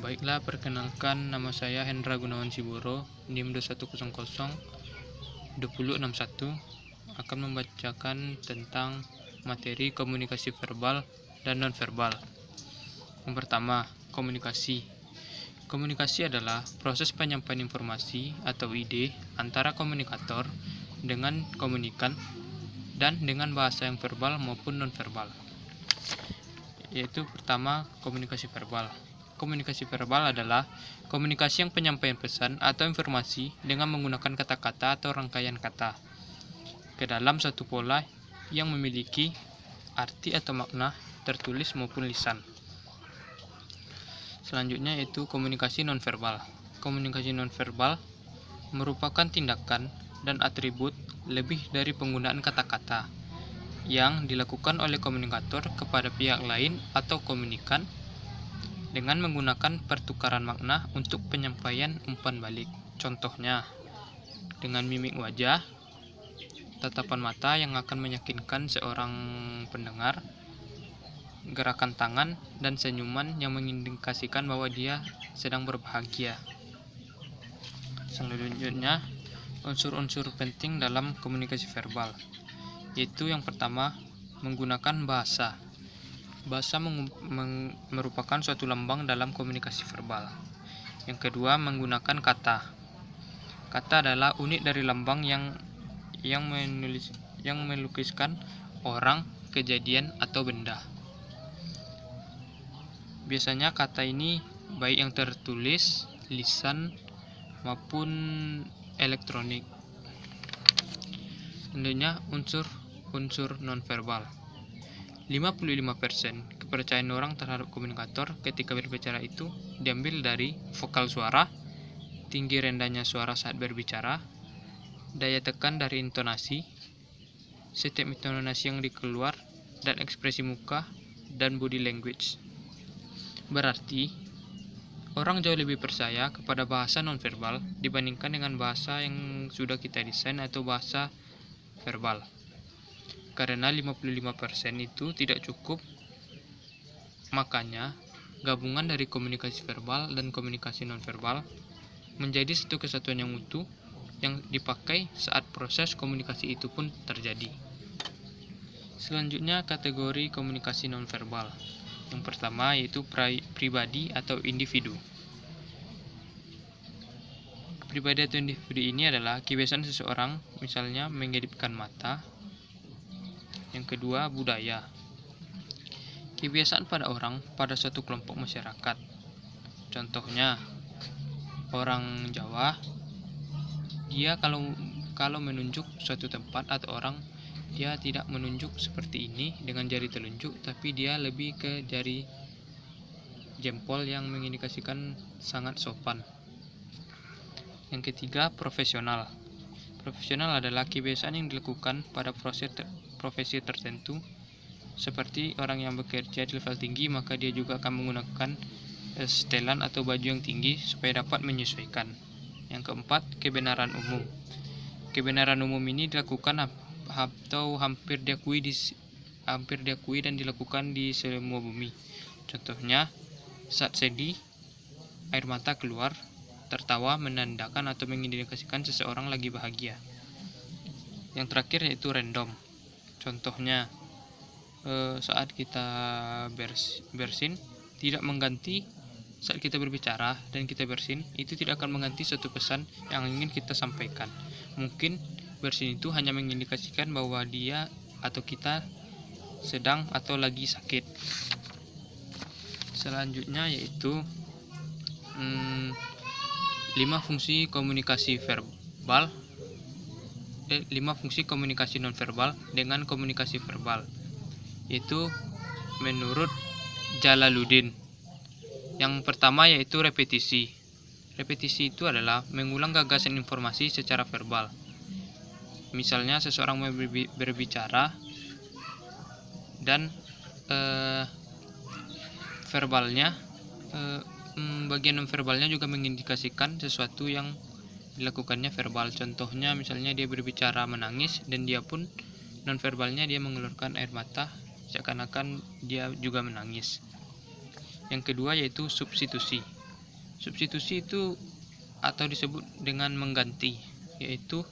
Baiklah, perkenalkan, nama saya Hendra Gunawan Siboro, NIM 2100-2061, akan membacakan tentang materi komunikasi verbal dan nonverbal. Yang pertama, komunikasi. Komunikasi adalah proses penyampaian informasi atau ide antara komunikator dengan komunikan dan dengan bahasa yang verbal maupun nonverbal. Yaitu pertama, komunikasi verbal. Komunikasi verbal adalah komunikasi yang penyampaian pesan atau informasi dengan menggunakan kata-kata atau rangkaian kata ke dalam satu pola yang memiliki arti atau makna tertulis maupun lisan. Selanjutnya yaitu komunikasi nonverbal. Komunikasi nonverbal merupakan tindakan dan atribut lebih dari penggunaan kata-kata yang dilakukan oleh komunikator kepada pihak lain atau komunikan dengan menggunakan pertukaran makna untuk penyampaian umpan balik. Contohnya, dengan mimik wajah, tatapan mata yang akan meyakinkan seorang pendengar, gerakan tangan, dan senyuman yang mengindikasikan bahwa dia sedang berbahagia. Selanjutnya, unsur-unsur penting dalam komunikasi verbal, yaitu yang pertama, menggunakan bahasa. Bahasa merupakan suatu lambang dalam komunikasi verbal. Yang kedua, menggunakan kata. Kata adalah unit dari lambang yang melukiskan orang, kejadian, atau benda. Biasanya kata ini baik yang tertulis, lisan, maupun elektronik. Selanjutnya, unsur nonverbal. 55% kepercayaan orang terhadap komunikator ketika berbicara itu diambil dari vokal suara, tinggi rendahnya suara saat berbicara, daya tekan dari intonasi, setiap intonasi yang dikeluar, dan ekspresi muka dan body language. Berarti, orang jauh lebih percaya kepada bahasa nonverbal dibandingkan dengan bahasa yang sudah kita desain atau bahasa verbal. Karena 55% itu tidak cukup, makanya gabungan dari komunikasi verbal dan komunikasi nonverbal menjadi satu kesatuan yang utuh yang dipakai saat proses komunikasi itu pun terjadi. Selanjutnya, kategori komunikasi nonverbal. Yang pertama yaitu pribadi atau individu. Pribadi atau individu ini adalah kebiasaan seseorang, misalnya mengedipkan mata. Yang kedua, budaya. Kebiasaan pada orang pada suatu kelompok masyarakat. Contohnya, orang Jawa, dia kalau menunjuk suatu tempat atau orang, dia tidak menunjuk seperti ini dengan jari telunjuk, tapi dia lebih ke jari jempol yang mengindikasikan sangat sopan. Yang ketiga, profesional. Profesional adalah kebiasaan yang dilakukan pada profesi tertentu. Seperti orang yang bekerja di level tinggi, maka dia juga akan menggunakan setelan atau baju yang tinggi supaya dapat menyesuaikan. Yang keempat, kebenaran umum. Kebenaran umum ini dilakukan atau hampir diakui dan dilakukan di semua bumi. Contohnya, saat sedih, air mata keluar, tertawa menandakan atau mengindikasikan seseorang lagi bahagia. Yang terakhir yaitu random. Contohnya, saat kita bersin, tidak mengganti saat kita berbicara dan kita bersin, itu tidak akan mengganti suatu pesan yang ingin kita sampaikan. Mungkin bersin itu hanya mengindikasikan bahwa dia atau kita sedang atau lagi sakit. Selanjutnya yaitu 5 fungsi komunikasi verbal, 5 fungsi komunikasi nonverbal dengan komunikasi verbal, yaitu menurut Jalaluddin. Yang pertama yaitu repetisi. Repetisi itu adalah mengulang gagasan informasi secara verbal. Misalnya seseorang berbicara dan verbalnya, bagian nonverbalnya juga mengindikasikan sesuatu yang dilakukannya verbal. Contohnya misalnya dia berbicara menangis dan dia pun nonverbalnya dia mengeluarkan air mata seakan-akan dia juga menangis. Yang kedua yaitu substitusi. Substitusi itu atau disebut dengan mengganti, yaitu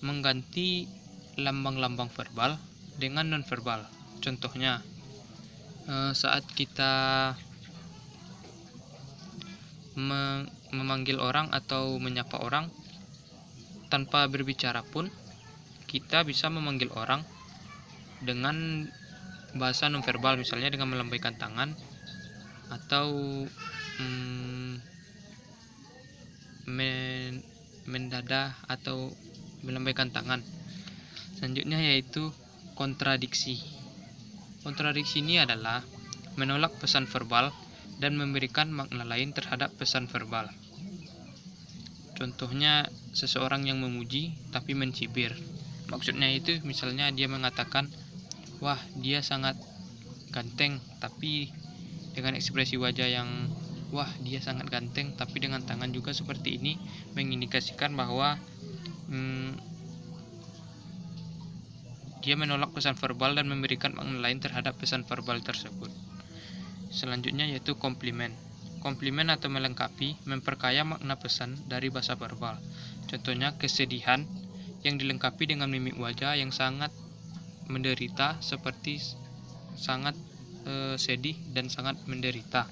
mengganti lambang-lambang verbal dengan nonverbal. Contohnya, saat kita memanggil orang atau menyapa orang tanpa berbicara pun, kita bisa memanggil orang dengan bahasa nonverbal, misalnya dengan melambaikan tangan atau mendadah atau melambaikan tangan. Selanjutnya yaitu kontradiksi. Kontradiksi ini adalah menolak pesan verbal dan memberikan makna lain terhadap pesan verbal. Contohnya, seseorang yang memuji tapi mencibir. Maksudnya itu misalnya dia mengatakan, wah dia sangat ganteng, tapi dengan ekspresi wajah yang wah dia sangat ganteng, tapi dengan tangan juga seperti ini, mengindikasikan bahwa dia menolak pesan verbal dan memberikan makna lain terhadap pesan verbal tersebut. Selanjutnya yaitu komplimen. Komplimen atau melengkapi, memperkaya makna pesan dari bahasa verbal. Contohnya kesedihan yang dilengkapi dengan mimik wajah yang sangat menderita, seperti sangat sedih dan sangat menderita.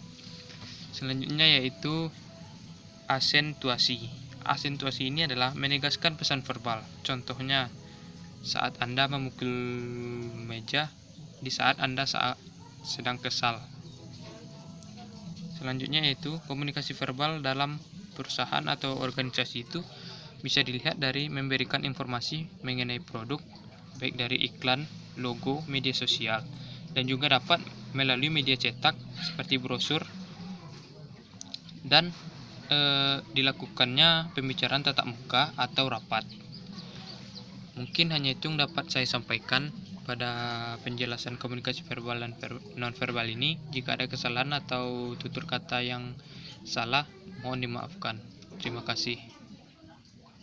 Selanjutnya yaitu asentuasi. Asentuasi ini adalah menegaskan pesan verbal. Contohnya, saat Anda memukul meja di saat Anda sedang kesal. Selanjutnya yaitu komunikasi verbal dalam perusahaan atau organisasi itu bisa dilihat dari memberikan informasi mengenai produk, baik dari iklan, logo, media sosial, dan juga dapat melalui media cetak seperti brosur, dan dilakukannya pembicaraan tatap muka atau rapat. Mungkin hanya itu yang dapat saya sampaikan pada penjelasan komunikasi verbal dan nonverbal ini. Jika ada kesalahan atau tutur kata yang salah, mohon dimaafkan. Terima kasih.